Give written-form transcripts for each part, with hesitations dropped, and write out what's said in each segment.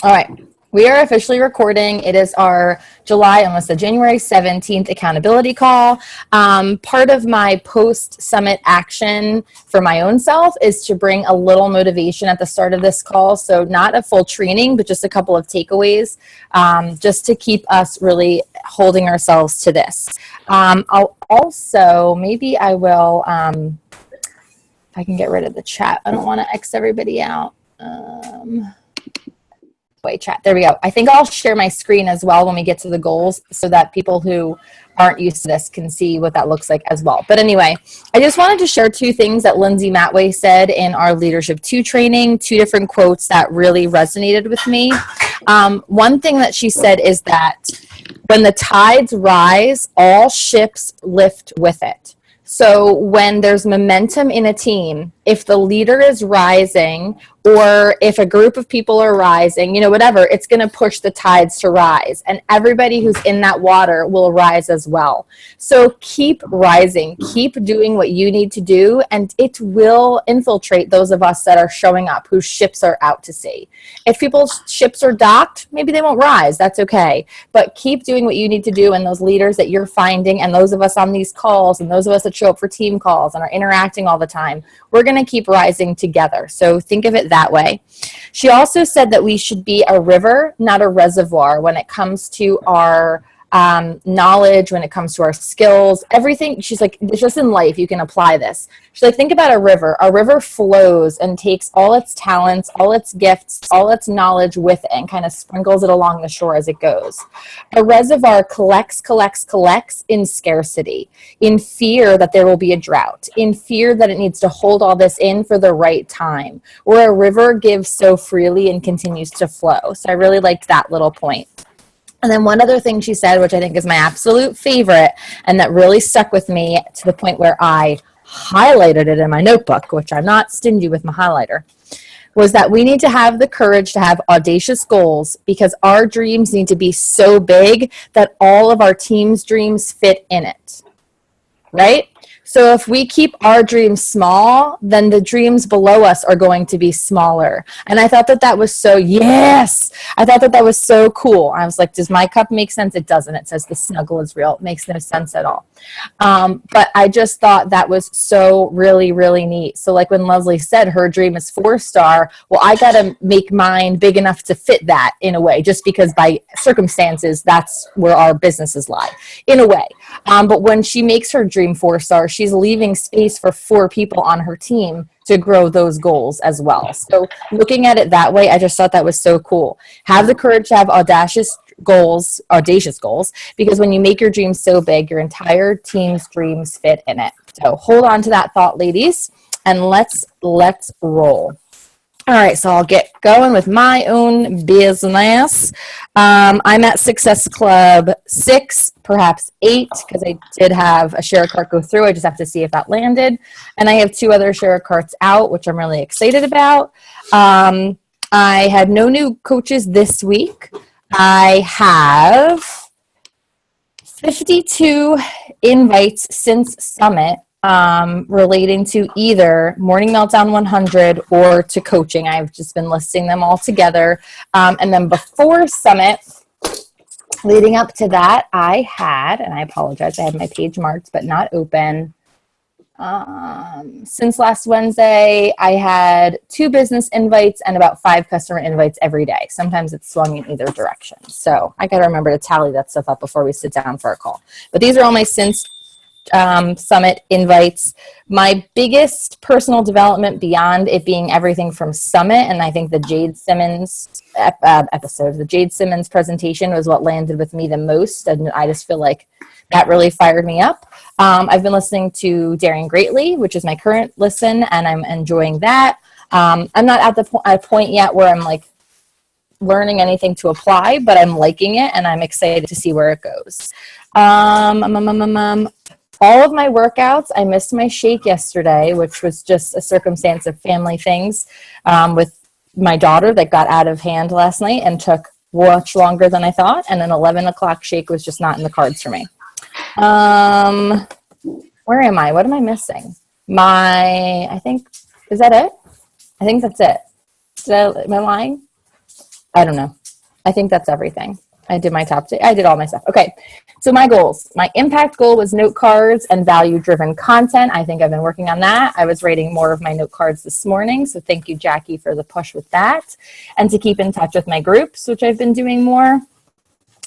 All right. We are officially recording. It is our almost the January 17th accountability call. Part of my post-summit action for my own self is to bring a little motivation at the start of this call. So not a full training, but just a couple of takeaways, just to keep us really holding ourselves to this. I'll also, maybe I will, if I can get rid of the chat. I don't want to X everybody out. Chat. There we go. I think I'll share my screen as well when we get to the goals so that people who aren't used to this can see what that looks like as well. But anyway, I just wanted to share two things that Lindsay Matway said in our Leadership 2 training, two different quotes that really resonated with me. One thing that she said is that when the tides rise, all ships lift with it. So when there's momentum in a team, if the leader is rising or if a group of people are rising, whatever, it's going to push the tides to rise. And everybody who's in that water will rise as well. So keep rising. Keep doing what you need to do, and it will infiltrate those of us that are showing up, whose ships are out to sea. If people's ships are docked, maybe they won't rise. That's okay. But keep doing what you need to do, and those leaders that you're finding, and those of us on these calls, and those of us that show up for team calls and are interacting all the time, we're going to keep rising together. So think of it that way. She also said that we should be a river, not a reservoir, when it comes to our knowledge, when it comes to our skills, everything. She's like, it's just in life, you can apply this. She's like, think about a river. A river flows and takes all its talents, all its gifts, all its knowledge with it and kind of sprinkles it along the shore as it goes. A reservoir collects in scarcity, in fear that there will be a drought, in fear that it needs to hold all this in for the right time, where a river gives so freely and continues to flow. So I really liked that little point. And then one other thing she said, which I think is my absolute favorite, and that really stuck with me to the point where I highlighted it in my notebook, which I'm not stingy with my highlighter, was that we need to have the courage to have audacious goals because our dreams need to be so big that all of our team's dreams fit in it, right? So if we keep our dreams small, then the dreams below us are going to be smaller. And I thought that was so, yes! I thought that was so cool. I was like, does my cup make sense? It doesn't. It says the snuggle is real. It makes no sense at all. But I just thought that was so really, really neat. So like when Leslie said her dream is 4-star, well, I got to make mine big enough to fit that in a way, just because by circumstances, that's where our businesses lie, in a way. But when she makes her dream 4-star, she's leaving space for 4 people on her team to grow those goals as well. So looking at it that way, I just thought that was so cool. Have the courage to have audacious goals, because when you make your dreams so big, your entire team's dreams fit in it. So hold on to that thought, ladies, and let's roll. All right, so I'll get going with my own business. I'm at Success Club 6, perhaps 8, because I did have a share cart go through. I just have to see if that landed. And I have 2 other share carts out, which I'm really excited about. I had no new coaches this week. I have 52 invites since Summit. Relating to either Morning Meltdown 100 or to coaching. I've just been listing them all together. And then before Summit, leading up to that, I had, and I apologize, I had my page marked but not open. Since last Wednesday, I had 2 business invites and about 5 customer invites every day. Sometimes it's swung in either direction. So I got to remember to tally that stuff up before we sit down for a call. But these are all my since Summit invites. My biggest personal development beyond it being everything from Summit, and I think the Jade Simmons episode, the Jade Simmons presentation was what landed with me the most, and I just feel like that really fired me up. I've been listening to Daring Greatly, which is my current listen, and I'm enjoying that. I'm not at the point yet where I'm like learning anything to apply, but I'm liking it, and I'm excited to see where it goes. All of my workouts, I missed my shake yesterday, which was just a circumstance of family things with my daughter that got out of hand last night and took much longer than I thought. And an 11 o'clock shake was just not in the cards for me. Where am I? What am I missing? I think, is that it? I think that's it. Am I lying? I don't know. I think that's everything. I did my top. I did all my stuff. Okay. So my goals. My impact goal was note cards and value-driven content. I think I've been working on that. I was writing more of my note cards this morning. So thank you, Jackie, for the push with that. And to keep in touch with my groups, which I've been doing more.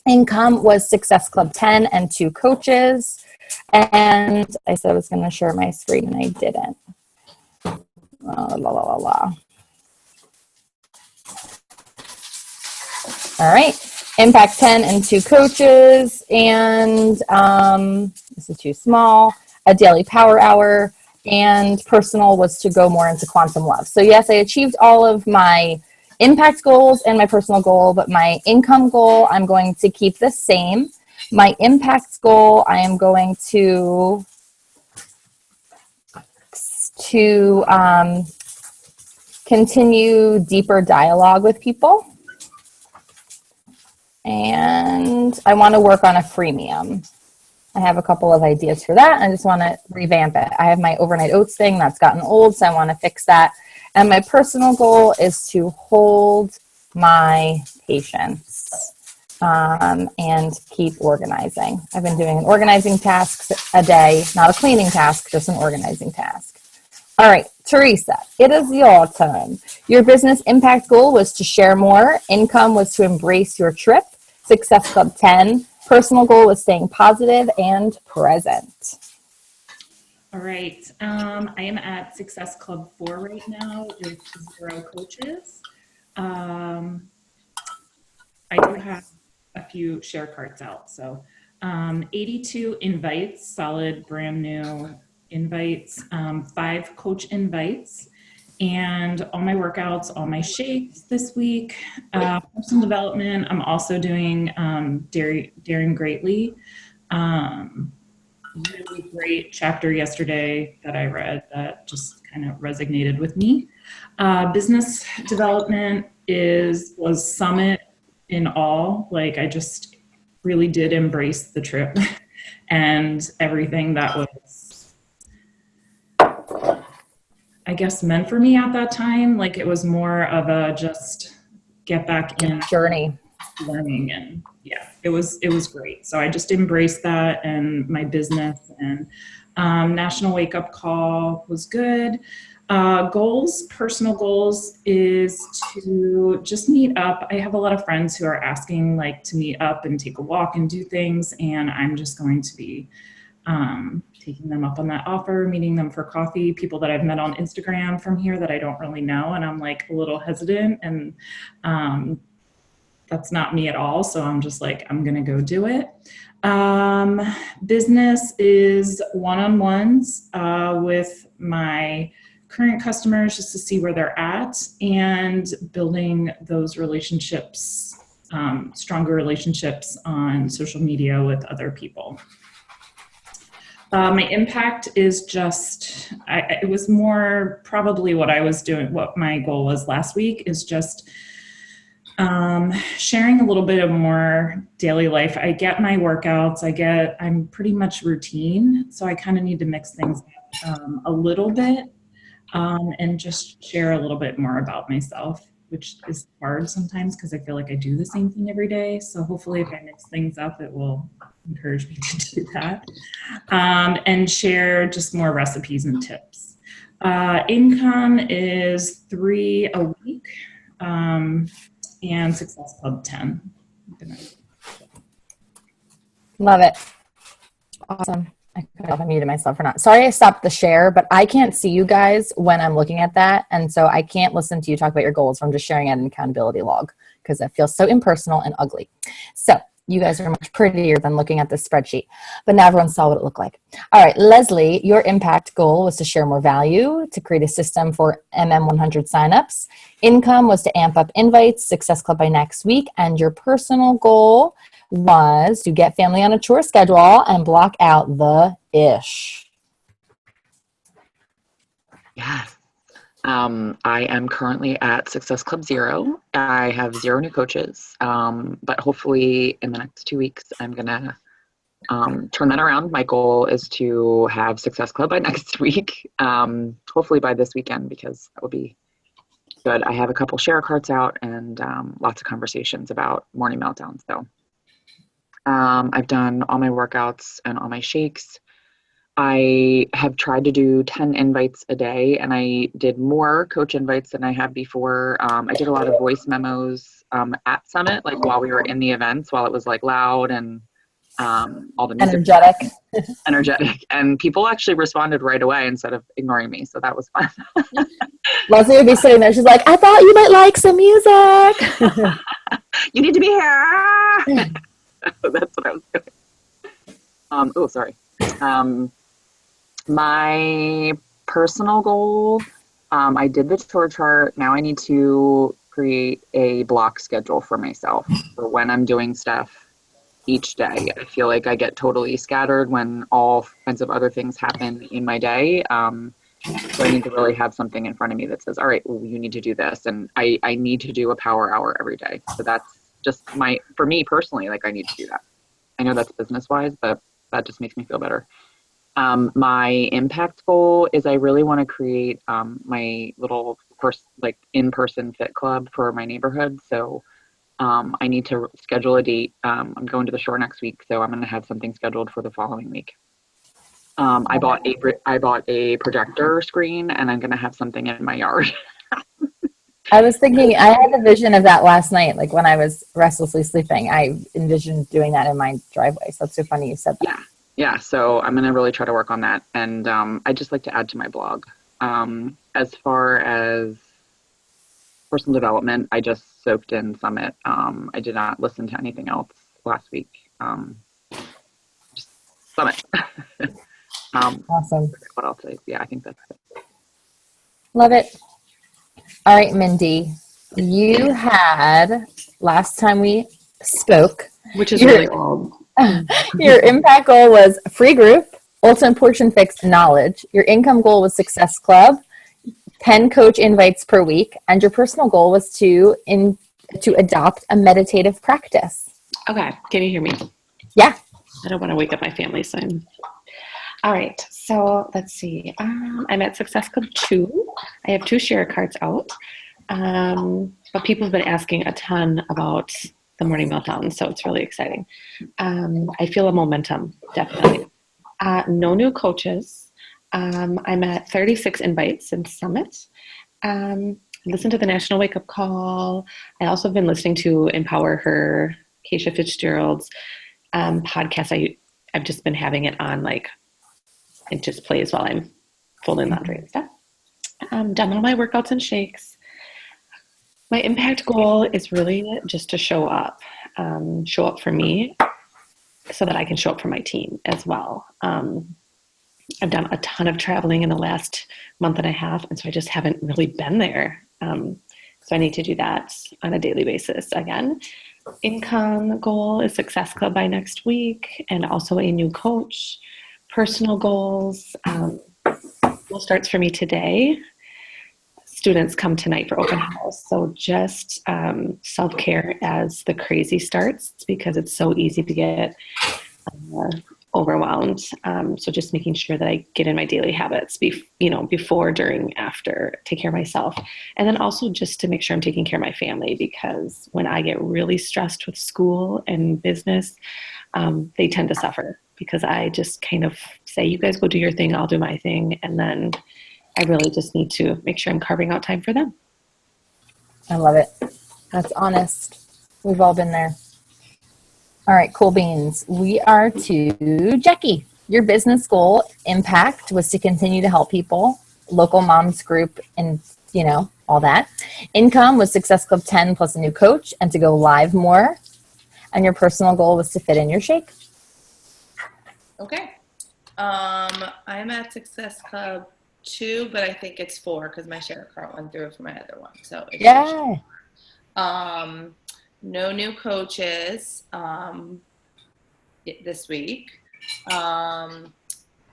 Income was Success Club 10 and 2 coaches. And I said I was going to share my screen and I didn't. All right. Impact 10 and 2 coaches. And this is too small. A daily power hour. And personal was to go more into quantum love. So yes, I achieved all of my impact goals and my personal goal, but my income goal, I'm going to keep the same. My impact goal, I am going to continue deeper dialogue with people. And I want to work on a freemium. I have a couple of ideas for that. I just want to revamp it. I have my overnight oats thing that's gotten old, so I want to fix that. And my personal goal is to hold my patience and keep organizing. I've been doing an organizing task a day, not a cleaning task, just an organizing task. All right, Teresa, it is your turn. Your business impact goal was to share more. Income was to embrace your trip. Success Club 10. Personal goal was staying positive and present. All right. I am at Success Club 4 right now with 0 coaches. I do have a few share cards out. So 82 invites, solid, brand new invites, 5 coach invites, and all my workouts, all my shakes this week. Personal development, I'm also doing Daring Greatly. Really great chapter yesterday that I read that just kind of resonated with me. Business development was summit in all. Like, I just really did embrace the trip and everything that was, I guess, meant for me at that time. Like, it was more of a just get back in journey, learning, and yeah, it was great. So I just embraced that and my business, and National Wake Up Call was good. Personal goals is to just meet up. I have a lot of friends who are asking like to meet up and take a walk and do things, and I'm just going to be taking them up on that offer, meeting them for coffee, people that I've met on Instagram from here that I don't really know, and I'm like a little hesitant, and that's not me at all. So I'm just like, I'm gonna go do it. Business is one-on-ones with my current customers just to see where they're at and building those relationships, stronger relationships on social media with other people. My impact is just, it was more probably what I was doing, what my goal was last week is just sharing a little bit of more daily life. I get my workouts, I'm pretty much routine. So I kind of need to mix things up a little bit and just share a little bit more about myself, which is hard sometimes because I feel like I do the same thing every day. So hopefully if I mix things up, it will encourage me to do that and share just more recipes and tips. Income is 3 a week and Success Club 10. Love it. Awesome. I muted myself or not. Sorry I stopped the share, but I can't see you guys when I'm looking at that. And so I can't listen to you talk about your goals. So I'm just sharing an accountability log because it feels so impersonal and ugly. So you guys are much prettier than looking at this spreadsheet, but now everyone saw what it looked like. All right, Leslie, your impact goal was to share more value, to create a system for MM100 signups. Income was to amp up invites, Success Club by next week. And your personal goal was to get family on a tour schedule and block out the ish. Yes. I am currently at Success Club 0. I have 0 new coaches, but hopefully in the next 2 weeks, I'm going to turn that around. My goal is to have Success Club by next week, hopefully by this weekend, because that would be good. I have a couple share carts out and lots of conversations about morning meltdowns. So I've done all my workouts and all my shakes. I have tried to do 10 invites a day, and I did more coach invites than I had before. I did a lot of voice memos at Summit, like while we were in the events, while it was like loud and all the music. Energetic. And people actually responded right away instead of ignoring me. So that was fun. Leslie would be sitting there. She's like, I thought you might like some music. You need to be here. That's what I was doing. Oh, sorry. My personal goal, I did the chore chart. Now I need to create a block schedule for myself for when I'm doing stuff each day. I feel like I get totally scattered when all kinds of other things happen in my day. So I need to really have something in front of me that says, all right, well, you need to do this. And I need to do a power hour every day. So that's just for me personally, like I need to do that. I know that's business wise, but that just makes me feel better. My impact goal is I really want to create my little in-person fit club for my neighborhood. So I need to schedule a date. I'm going to the shore next week, so I'm going to have something scheduled for the following week. I bought a projector screen, and I'm going to have something in my yard. I was thinking, I had a vision of that last night, like when I was restlessly sleeping. I envisioned doing that in my driveway. So that's so funny you said that. Yeah. So I'm going to really try to work on that, and I just like to add to my blog. As far as personal development, I just soaked in Summit. I did not listen to anything else last week. Just Summit. Awesome. What else? I think that's it. Love it. All right, Mindy, you had, last time we spoke, which is really old. Your impact goal was free group, ultimate portion fix knowledge. Your income goal was success club, 10 coach invites per week, and your personal goal was to adopt a meditative practice. Okay, can you hear me? Yeah. I don't want to wake up my family, so all right, so let's see. I'm at Success Club 2. I have 2 share cards out, but people have been asking a ton about the morning meltdown, so it's really exciting. I feel a momentum, definitely. No new coaches. I'm at 36 invites in Summit. Listen to the National Wake Up Call. I also have been listening to Empower Her, Keisha Fitzgerald's podcast. I've just been having it on, like, it just plays while I'm folding laundry and stuff. Done all my workouts and shakes. My impact goal is really just to show up for me so that I can show up for my team as well. I've done a ton of traveling in the last month and a half, and so I just haven't really been there. So I need to do that on a daily basis again. Income goal is Success Club by next week, and also a new coach. Personal goals, school starts for me today. Students come tonight for open house. So just self-care as the crazy starts, because it's so easy to get overwhelmed. So just making sure that I get in my daily habits, before, during, after, take care of myself. And then also just to make sure I'm taking care of my family, because when I get really stressed with school and business, they tend to suffer, because I just kind of say, you guys go do your thing, I'll do my thing. And then I really just need to make sure I'm carving out time for them. I love it. That's honest. We've all been there. All right, cool beans. We are to Jackie. Your business goal, impact, was to continue to help people, local moms group, and all that. Income was Success Club 10 plus a new coach, and to go live more. And your personal goal was to fit in your shake. Okay. I'm at Success Club 2, but I think it's 4 because my share card went through for my other one. So yeah. No new coaches this week. All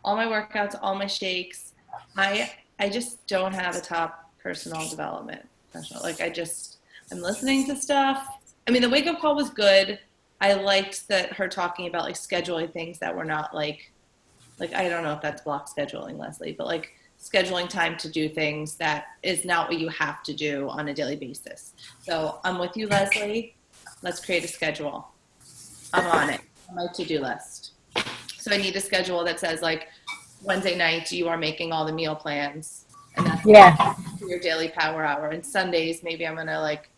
my workouts, all my shakes. I just don't have a top personal development professional. I'm listening to stuff. I mean, the wake up call was good. I liked that her talking about scheduling things that were not like I don't know if that's block scheduling, Leslie, but scheduling time to do things that is not what you have to do on a daily basis. So I'm with you, Leslie. Let's create a schedule. I'm on it, on my to-do list. So I need a schedule that says like Wednesday nights you are making all the meal plans, and that's your daily power hour. And Sundays maybe I'm gonna like,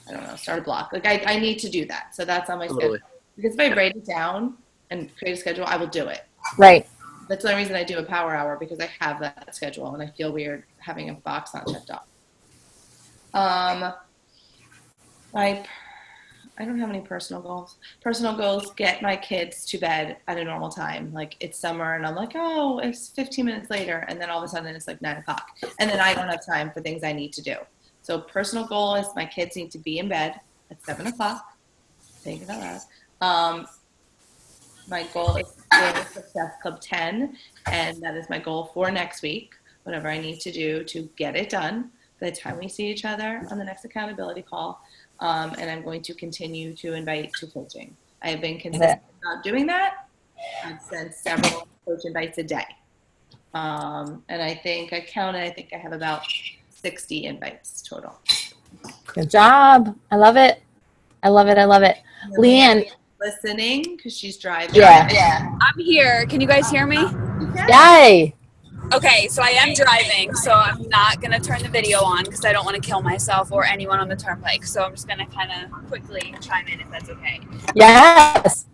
I don't know, start a block. Like I need to do that. So that's on my schedule. Because if I write it down and create a schedule, I will do it. Right. That's the only reason I do a power hour, because I have that schedule and I feel weird having a box not checked off. I don't have any personal goals. Personal goals, get my kids to bed at a normal time. Like it's summer and I'm like, oh, it's 15 minutes later. And then all of a sudden it's like 9 o'clock. And then I don't have time for things I need to do. So personal goal is my kids need to be in bed at 7 o'clock. Think about that. My goal is to Success Club 10, and that is my goal for next week, whatever I need to do to get it done by the time we see each other on the next accountability call. And I'm going to continue to invite to coaching. I have been consistent about doing that. I've sent several coach invites a day. And I think I have about 60 invites total. Good job. I love it. I love it. I love it. Leanne. Listening because she's driving. Yeah. I'm here. Can you guys hear me? Yay. Okay, so I am driving, so I'm not going to turn the video on because I don't want to kill myself or anyone on the turnpike. So I'm just going to kind of quickly chime in if that's okay. Yes.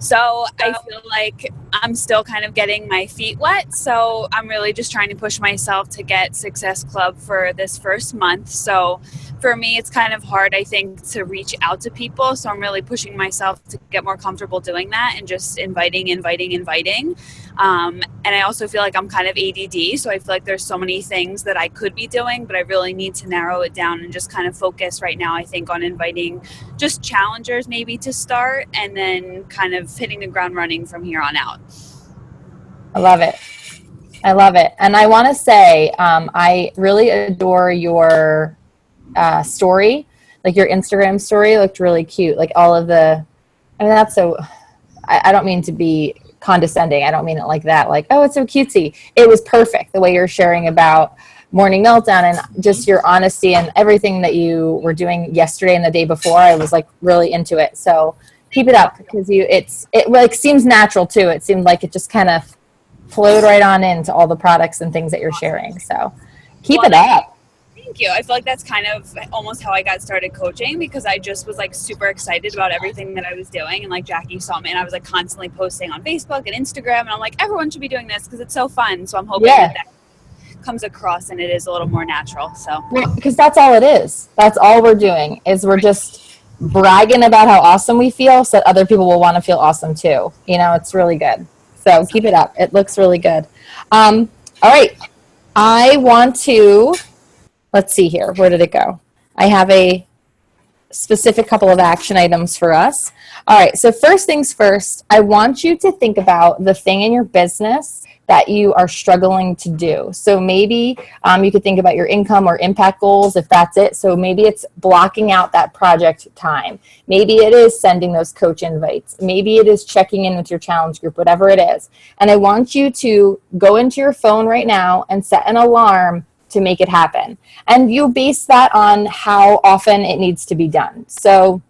So I feel like I'm still kind of getting my feet wet. So I'm really just trying to push myself to get Success Club for this first month. So for me, it's kind of hard, I think, to reach out to people. So I'm really pushing myself to get more comfortable doing that and just inviting. And I also feel like I'm kind of ADD. So I feel like there's so many things that I could be doing, but I really need to narrow it down and just kind of focus right now, I think, on inviting just challengers maybe to start and then kind of hitting the ground running from here on out. I love it. I love it. And I want to say, I really adore your story. Like your Instagram story looked really cute. Like all of the, I mean, that's so, I don't mean to be condescending. I don't mean it like that. Like, oh, it's so cutesy. It was perfect the way you're sharing about morning meltdown and just your honesty and everything that you were doing yesterday and the day before. I was like really into it. So keep it up because it like seems natural too. It seemed like it just kind of flowed right on into all the products and things that you're sharing. So keep it up. Thank you. I feel like that's kind of almost how I got started coaching because I just was like super excited about everything that I was doing. And like Jackie saw me and I was like constantly posting on Facebook and Instagram. And I'm like, everyone should be doing this because it's so fun. So I'm hoping that comes across and it is a little more natural. So because that's all it is. That's all we're doing is we're just bragging about how awesome we feel so that other people will want to feel awesome too. You know, it's really good. So keep it up. It looks really good. All right. I want to, let's see here. Where did it go? I have a specific couple of action items for us. All right. So first things first, I want you to think about the thing in your business that you are struggling to do. So maybe you could think about your income or impact goals if that's it. So maybe it's blocking out that project time. Maybe it is sending those coach invites. Maybe it is checking in with your challenge group, whatever it is. And I want you to go into your phone right now and set an alarm to make it happen. And you base that on how often it needs to be done. So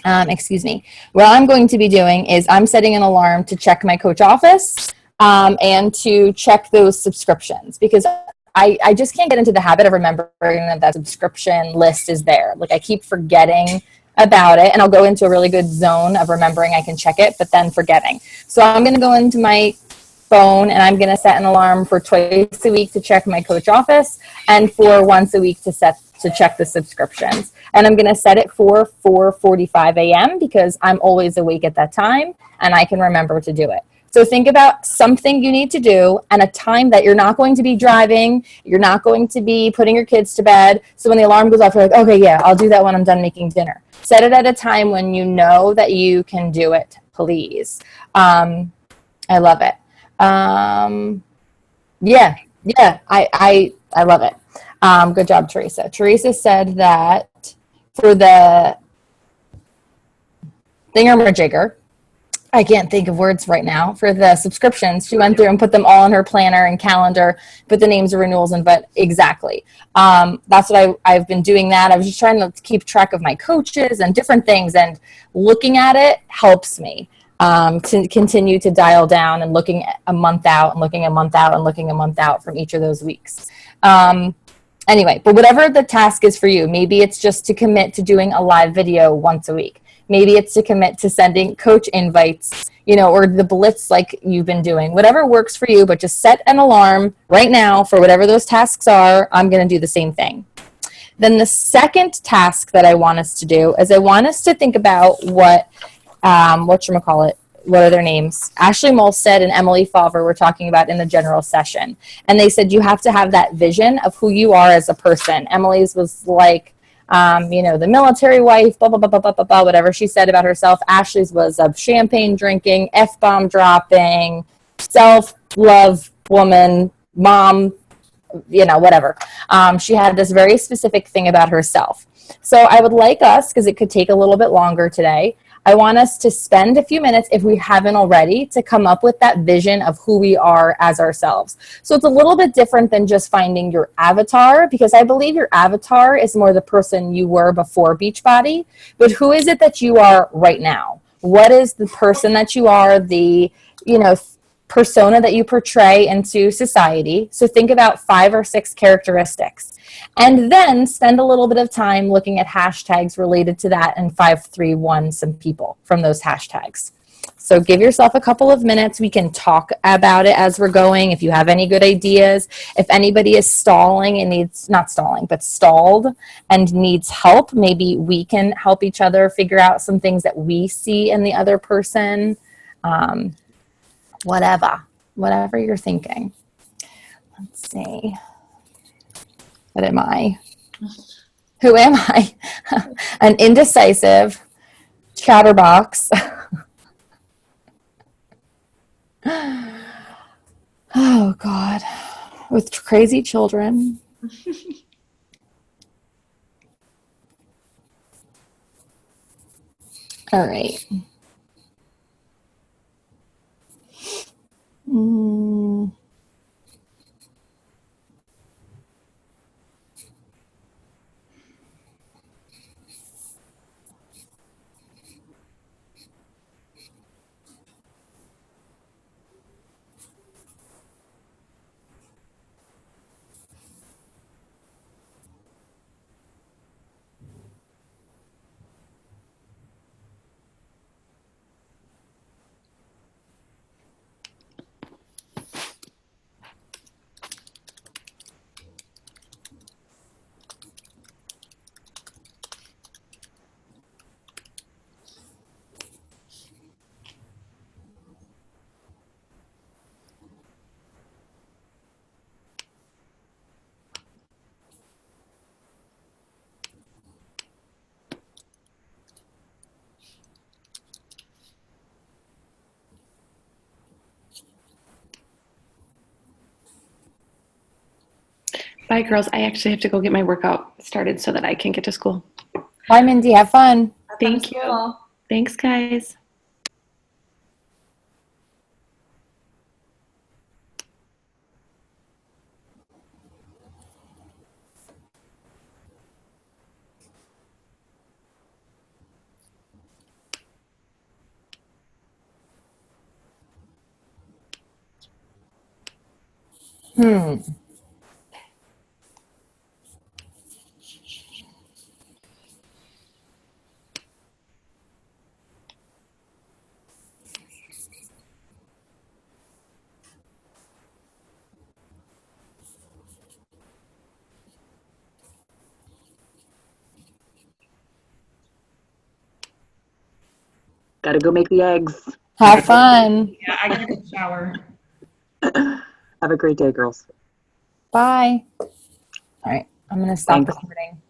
what I'm going to be doing is I'm setting an alarm to check my coach office and to check those subscriptions because I just can't get into the habit of remembering that subscription list is there. Like I keep forgetting about it and I'll go into a really good zone of remembering I can check it, but then forgetting. So I'm going to go into my phone and I'm going to set an alarm for twice a week to check my coach office and for once a week to check the subscriptions. And I'm going to set it for 4:45 a.m. because I'm always awake at that time and I can remember to do it. So think about something you need to do and a time that you're not going to be driving, you're not going to be putting your kids to bed. So when the alarm goes off, you're like, okay, yeah, I'll do that when I'm done making dinner. Set it at a time when you know that you can do it, please. I love it. I love it. Good job, Teresa. Teresa said that for the thingamajigger, I can't think of words right now for the subscriptions. She went through and put them all in her planner and calendar, put the names of renewals in, but exactly. That's what I've been doing that. I was just trying to keep track of my coaches and different things, and looking at it helps me to continue to dial down and looking a month out and looking a month out and looking a month out from each of those weeks. Anyway, but whatever the task is for you, maybe it's just to commit to doing a live video once a week. Maybe it's to commit to sending coach invites, or the blitz like you've been doing. Whatever works for you, but just set an alarm right now for whatever those tasks are. I'm going to do the same thing. Then the second task that I want us to do is I want us to think about what are their names? Ashley Molstead and Emily Favre were talking about in the general session. And they said you have to have that vision of who you are as a person. Emily's was like, the military wife, blah, blah, blah, blah, blah, blah, blah, whatever she said about herself. Ashley's was a champagne drinking, F-bomb dropping, self-love woman, mom, whatever. She had this very specific thing about herself. So I would like us, because it could take a little bit longer today, I want us to spend a few minutes, if we haven't already, to come up with that vision of who we are as ourselves. So it's a little bit different than just finding your avatar, because I believe your avatar is more the person you were before Beachbody. But who is it that you are right now? What is the person that you are, the, persona that you portray into society? So think about 5 or 6 characteristics. And then spend a little bit of time looking at hashtags related to that and 531 some people from those hashtags. So give yourself a couple of minutes. We can talk about it as we're going. If you have any good ideas, if anybody is stalling and stalled and needs help, maybe we can help each other figure out some things that we see in the other person. Whatever you're thinking. Let's see. What am I? Who am I? An indecisive chatterbox. Oh, God. With crazy children. All right. Bye, girls. I actually have to go get my workout started so that I can get to school. Bye, Mindy. Have fun. Thank you. Thanks, guys. Gotta go make the eggs. Have fun. Yeah, I gotta get a shower. Have a great day, girls. Bye. All right. I'm going to stop Thanks. recording.